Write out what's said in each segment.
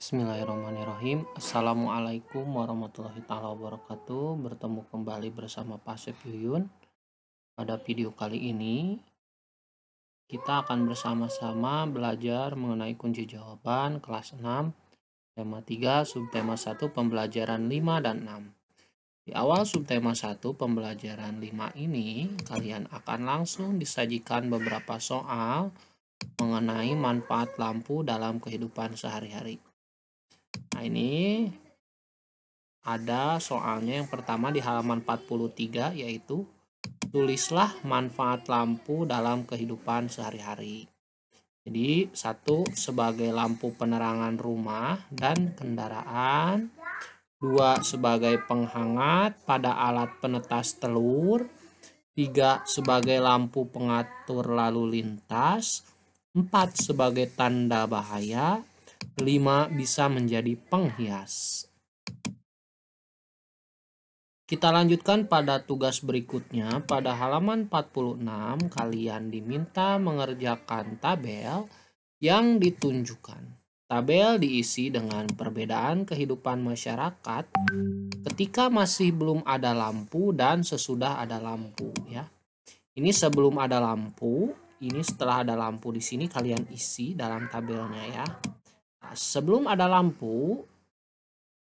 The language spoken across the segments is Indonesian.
Bismillahirrahmanirrahim. Assalamualaikum warahmatullahi taala wabarakatuh. Bertemu kembali bersama Pak Sep Yuyun. Pada video kali ini kita akan bersama-sama belajar mengenai kunci jawaban kelas 6 tema 3 subtema 1 pembelajaran 5 dan 6. Di awal subtema 1 pembelajaran 5 ini kalian akan langsung disajikan beberapa soal mengenai manfaat lampu dalam kehidupan sehari-hari. Nah, ini ada soalnya yang pertama di halaman 43, yaitu tulislah manfaat lampu dalam kehidupan sehari-hari. Jadi, 1 sebagai lampu penerangan rumah dan kendaraan, 2 sebagai penghangat pada alat penetas telur, 3 sebagai lampu pengatur lalu lintas, 4 sebagai tanda bahaya, 5 bisa menjadi penghias. Kita lanjutkan pada tugas berikutnya. Pada halaman 46 kalian diminta mengerjakan tabel yang ditunjukkan. Tabel diisi dengan perbedaan kehidupan masyarakat ketika masih belum ada lampu dan sesudah ada lampu, ya. Ini sebelum ada lampu, ini setelah ada lampu. Di sini kalian isi dalam tabelnya, ya. Nah, sebelum ada lampu,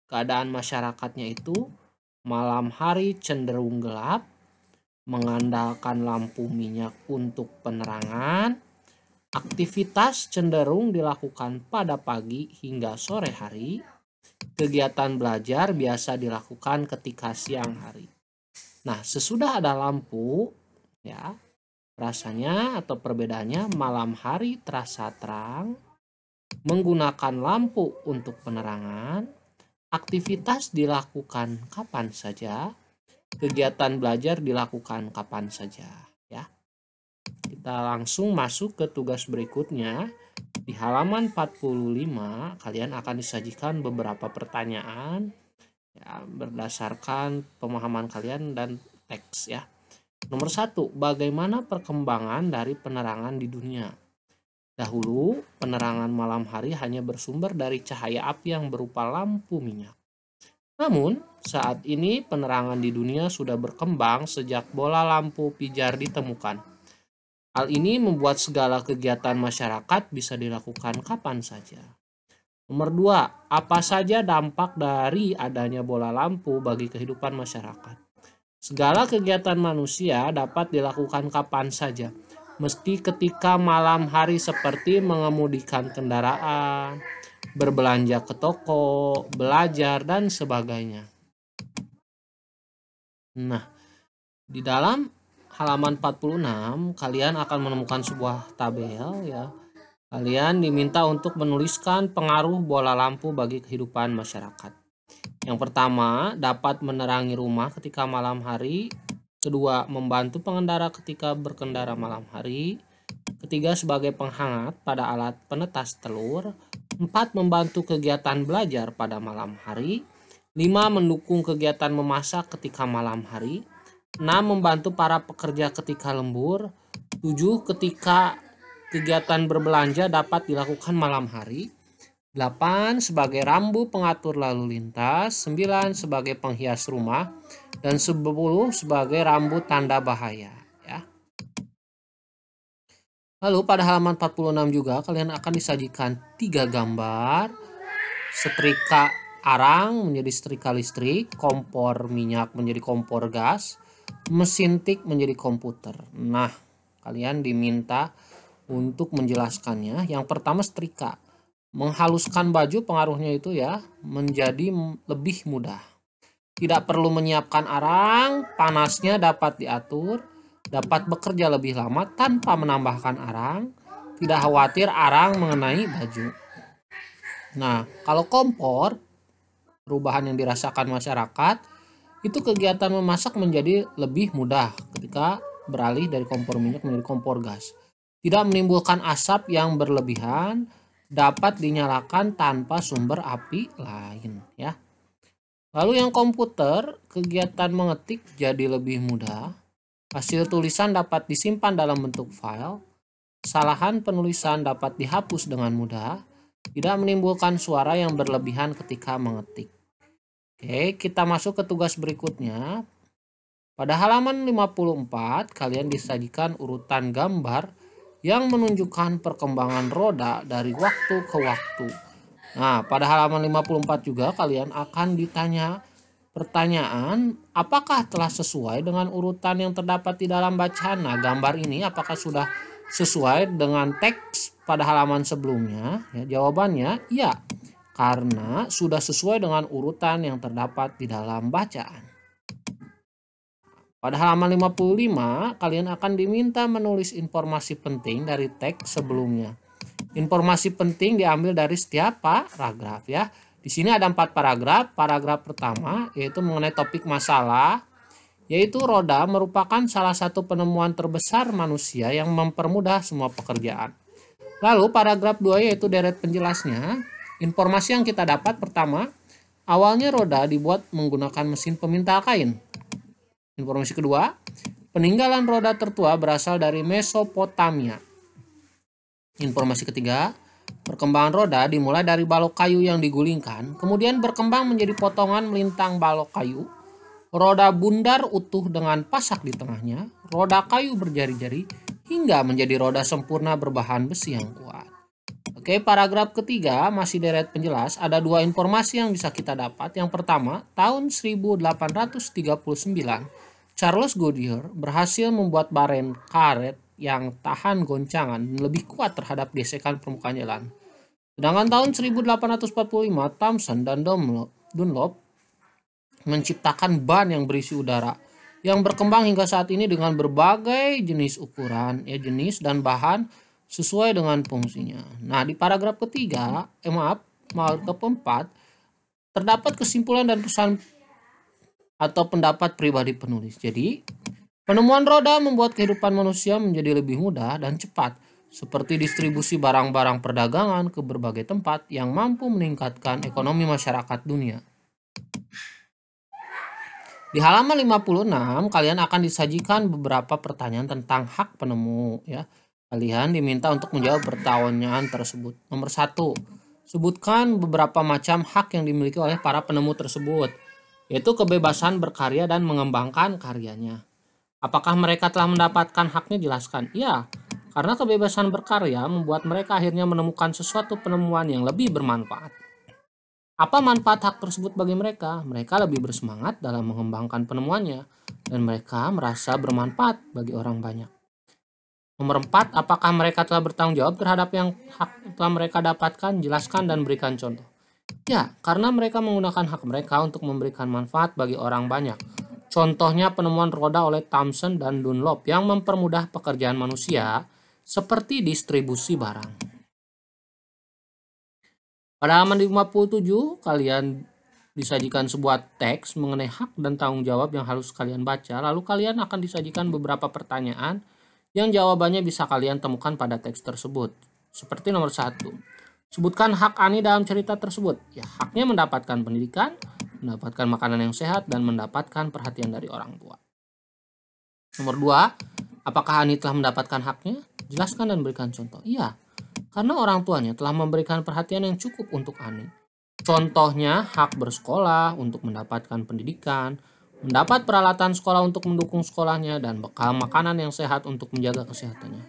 keadaan masyarakatnya itu malam hari cenderung gelap, mengandalkan lampu minyak untuk penerangan. Aktivitas cenderung dilakukan pada pagi hingga sore hari. Kegiatan belajar biasa dilakukan ketika siang hari. Nah, sesudah ada lampu, ya, rasanya atau perbedaannya malam hari terasa terang, menggunakan lampu untuk penerangan, aktivitas dilakukan kapan saja, kegiatan belajar dilakukan kapan saja, ya. Kita langsung masuk ke tugas berikutnya. Di halaman 45 kalian akan disajikan beberapa pertanyaan, ya, berdasarkan pemahaman kalian dan teks, ya. Nomor 1, bagaimana perkembangan dari penerangan di dunia? Dahulu, penerangan malam hari hanya bersumber dari cahaya api yang berupa lampu minyak. Namun, saat ini penerangan di dunia sudah berkembang sejak bola lampu pijar ditemukan. Hal ini membuat segala kegiatan masyarakat bisa dilakukan kapan saja. Nomor 2, apa saja dampak dari adanya bola lampu bagi kehidupan masyarakat? Segala kegiatan manusia dapat dilakukan kapan saja, meski ketika malam hari, seperti mengemudikan kendaraan, berbelanja ke toko, belajar, dan sebagainya. Nah, di dalam halaman 46 kalian akan menemukan sebuah tabel, ya. Kalian diminta untuk menuliskan pengaruh bola lampu bagi kehidupan masyarakat. Yang pertama, dapat menerangi rumah ketika malam hari. Kedua, membantu pengendara ketika berkendara malam hari. Ketiga, sebagai penghangat pada alat penetas telur. 4, membantu kegiatan belajar pada malam hari. 5, mendukung kegiatan memasak ketika malam hari. 6, membantu para pekerja ketika lembur. 7, ketika kegiatan berbelanja dapat dilakukan malam hari. 8, sebagai rambu pengatur lalu lintas. 9, sebagai penghias rumah. Dan 10, sebagai rambu tanda bahaya, ya. Lalu pada halaman 46 juga kalian akan disajikan 3 gambar. Setrika arang menjadi setrika listrik, kompor minyak menjadi kompor gas, mesin tik menjadi komputer. Nah, kalian diminta untuk menjelaskannya. Yang pertama, setrika. Menghaluskan baju pengaruhnya itu, ya, menjadi lebih mudah. Tidak perlu menyiapkan arang, panasnya dapat diatur, dapat bekerja lebih lama tanpa menambahkan arang, tidak khawatir arang mengenai baju. Nah, kalau kompor, perubahan yang dirasakan masyarakat, itu kegiatan memasak menjadi lebih mudah ketika beralih dari kompor minyak menjadi kompor gas. Tidak menimbulkan asap yang berlebihan, dapat dinyalakan tanpa sumber api lain, ya. Lalu yang komputer, kegiatan mengetik jadi lebih mudah. Hasil tulisan dapat disimpan dalam bentuk file. Kesalahan penulisan dapat dihapus dengan mudah. Tidak menimbulkan suara yang berlebihan ketika mengetik. Oke, kita masuk ke tugas berikutnya. Pada halaman 54, kalian disajikan urutan gambar yang menunjukkan perkembangan roda dari waktu ke waktu. Nah, pada halaman 54 juga kalian akan ditanya pertanyaan, apakah telah sesuai dengan urutan yang terdapat di dalam bacaan? Nah, gambar ini apakah sudah sesuai dengan teks pada halaman sebelumnya? Ya, jawabannya ya, karena sudah sesuai dengan urutan yang terdapat di dalam bacaan. Pada halaman 55, kalian akan diminta menulis informasi penting dari teks sebelumnya. Informasi penting diambil dari setiap paragraf ya. Di sini ada 4 paragraf. Paragraf pertama yaitu mengenai topik masalah, yaitu roda merupakan salah satu penemuan terbesar manusia yang mempermudah semua pekerjaan. Lalu paragraf 2 yaitu deret penjelasnya. Informasi yang kita dapat pertama, awalnya roda dibuat menggunakan mesin pemintal kain. Informasi kedua, peninggalan roda tertua berasal dari Mesopotamia. Informasi ketiga, perkembangan roda dimulai dari balok kayu yang digulingkan, kemudian berkembang menjadi potongan melintang balok kayu, roda bundar utuh dengan pasak di tengahnya, roda kayu berjari-jari, hingga menjadi roda sempurna berbahan besi yang kuat. Oke, paragraf ketiga masih deret penjelas, ada 2 informasi yang bisa kita dapat. Yang pertama, tahun 1839, Charles Goodyear berhasil membuat baren karet yang tahan goncangan dan lebih kuat terhadap gesekan permukaan jalan. Sedangkan tahun 1845, Thomson dan Dunlop menciptakan ban yang berisi udara yang berkembang hingga saat ini dengan berbagai jenis ukuran, jenis dan bahan sesuai dengan fungsinya. Nah, di paragraf ketiga, keempat, terdapat kesimpulan dan pesan atau pendapat pribadi penulis. Jadi, penemuan roda membuat kehidupan manusia menjadi lebih mudah dan cepat, seperti distribusi barang-barang perdagangan ke berbagai tempat yang mampu meningkatkan ekonomi masyarakat dunia. Di halaman 56, kalian akan disajikan beberapa pertanyaan tentang hak penemu ya. Kalian diminta untuk menjawab pertanyaan tersebut. Nomor 1, sebutkan beberapa macam hak yang dimiliki oleh para penemu tersebut, yaitu kebebasan berkarya dan mengembangkan karyanya. Apakah mereka telah mendapatkan haknya? Jelaskan. Iya, karena kebebasan berkarya membuat mereka akhirnya menemukan sesuatu penemuan yang lebih bermanfaat. Apa manfaat hak tersebut bagi mereka? Mereka lebih bersemangat dalam mengembangkan penemuannya, dan mereka merasa bermanfaat bagi orang banyak. Nomor 4, apakah mereka telah bertanggung jawab terhadap yang hak telah mereka dapatkan? Jelaskan dan berikan contoh. Ya, karena mereka menggunakan hak mereka untuk memberikan manfaat bagi orang banyak. Contohnya penemuan roda oleh Thomson dan Dunlop yang mempermudah pekerjaan manusia seperti distribusi barang. Pada halaman 57, kalian disajikan sebuah teks mengenai hak dan tanggung jawab yang harus kalian baca. Lalu kalian akan disajikan beberapa pertanyaan yang jawabannya bisa kalian temukan pada teks tersebut. Seperti nomor 1, sebutkan hak Ani dalam cerita tersebut. Ya, haknya mendapatkan pendidikan, mendapatkan makanan yang sehat, dan mendapatkan perhatian dari orang tua. Nomor 2, apakah Ani telah mendapatkan haknya? Jelaskan dan berikan contoh. Iya, karena orang tuanya telah memberikan perhatian yang cukup untuk Ani. Contohnya hak bersekolah untuk mendapatkan pendidikan, mendapat peralatan sekolah untuk mendukung sekolahnya, dan bekal makanan yang sehat untuk menjaga kesehatannya.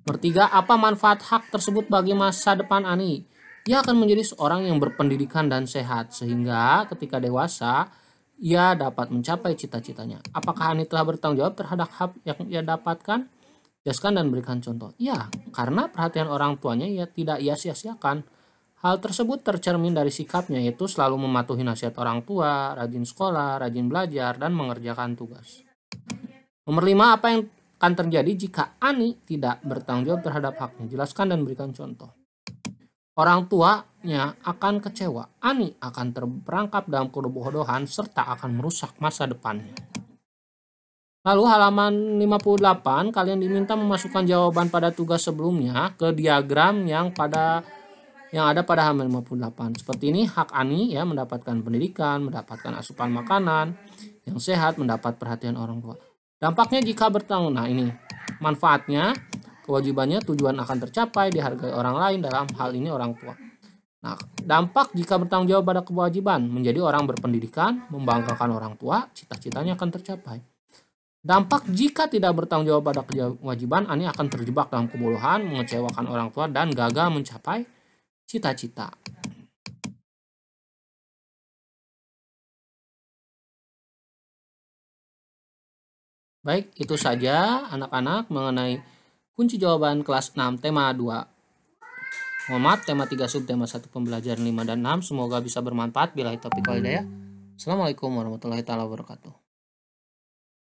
Nomor 3, apa manfaat hak tersebut bagi masa depan Ani? Ia akan menjadi seorang yang berpendidikan dan sehat, sehingga ketika dewasa, ia dapat mencapai cita-citanya. Apakah Ani telah bertanggung jawab terhadap hak yang ia dapatkan? Jelaskan dan berikan contoh. Ya, karena perhatian orang tuanya tidak ia sia-siakan. Hal tersebut tercermin dari sikapnya, yaitu selalu mematuhi nasihat orang tua, rajin sekolah, rajin belajar, dan mengerjakan tugas. Nomor 5, apa yang akan terjadi jika Ani tidak bertanggung jawab terhadap haknya? Jelaskan dan berikan contoh. Orang tuanya akan kecewa. Ani akan terperangkap dalam kebodohan serta akan merusak masa depannya. Lalu halaman 58, kalian diminta memasukkan jawaban pada tugas sebelumnya ke diagram yang ada pada halaman 58. Seperti ini, hak Ani ya mendapatkan pendidikan, mendapatkan asupan makanan yang sehat, mendapat perhatian orang tua. Dampaknya jika bertanggung, nah ini manfaatnya, kewajibannya, tujuan akan tercapai, dihargai orang lain, dalam hal ini orang tua. Nah, dampak jika bertanggung jawab pada kewajiban, menjadi orang berpendidikan, membanggakan orang tua, cita-citanya akan tercapai. Dampak jika tidak bertanggung jawab pada kewajiban, Ani akan terjebak dalam kebodohan, mengecewakan orang tua, dan gagal mencapai cita-cita. Baik, itu saja anak-anak mengenai kunci jawaban kelas 6 tema 2. Mohon maaf, tema 3 subtema 1 pembelajaran 5 dan 6. Semoga bisa bermanfaat. Billahi taufiq wal hidayah. Assalamualaikum warahmatullahi wabarakatuh.